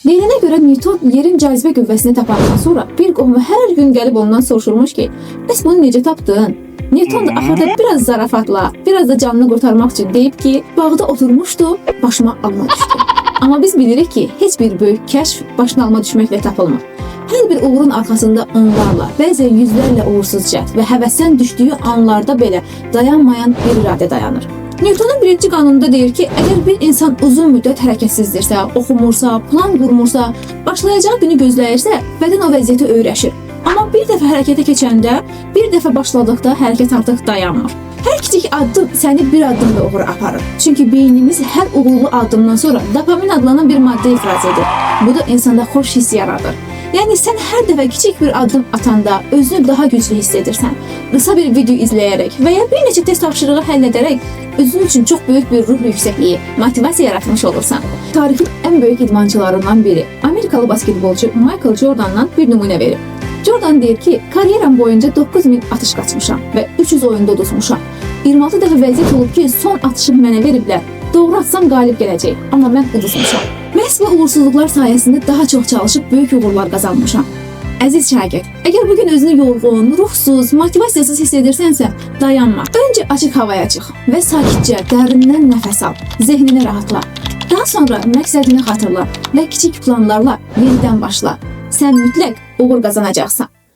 Deyilənə görə Newton yerin cazibə qüvvəsini tapandan sonra bir qohumu hər gün gəlib ondan soruşurmuş ki, bəs bunu necə tapdın? Newton da axırda biraz zarafatla, biraz da canını qurtarmaq üçün deyib ki, bağda oturmuşdu, başıma alma düşdü. Amma biz bilirik ki, heç bir böyük kəşf başına alma düşməklə tapılmır. Hər bir uğurun arxasında onlarla, bəzən yüzlərlə uğursuz cəhd və həvəsdən düşdüyü anlarda belə dayanmayan bir iradə dayanır. Newtonun birinci qanununda deyir ki, əgər bir insan uzun müddət hərəkətsizdirsə, oxumursa, plan qurmursa, başlayacağı günü gözləyirsə, bədən o vəziyyətə öyrəşir. Amma bir dəfə hərəkətə keçəndə, bir dəfə başladıqda hərəkət artıq dayanmır. Hər kiçik addım səni bir addım da uğura aparır. Çünki beynimiz hər uğurlu addımdan sonra dopamin adlanan bir maddə ifraz edir. Bu da insanda xoş hiss yaradır. Yəni sən hər dəfə kiçik bir addım atanda özünü daha güclü hiss edirsən. Qısa bir video izləyərək və ya bir neçə test tapşırığı həll edərək özün üçün çox böyük bir ruh yüksəkliyi, motivasiya yaratmış olursan. Tarixin ən böyük idmançılarından biri, Amerikalı basketbolcu Michael Jordandan bir nümunə verib. Jordan deyir ki, kariyeram boyunca 9000 atış qaçmışam və 300 oyunda uduzmuşam. 26 dəfə vəziyyət olub ki, son atışı mənə veriblər. Doğru atsam qalib gələcək, amma mən uduzmuşam. Məhz bu uğursuzluqlar sayəsində daha çox çalışıb böyük uğurlar qazanmışam. Əziz şagird, əgər bugün özünü yorğun, ruhsuz, motivasiyasız hiss edirsənsə, dayanma. Öncə açıq havaya çıx və sakitcə, dərindən nəfəs al, zehnini rahatla. Daha sonra məqsədini xatırla və kiçik planlarla yenidən başla. Sən mütləq uğur qazanacaqsan.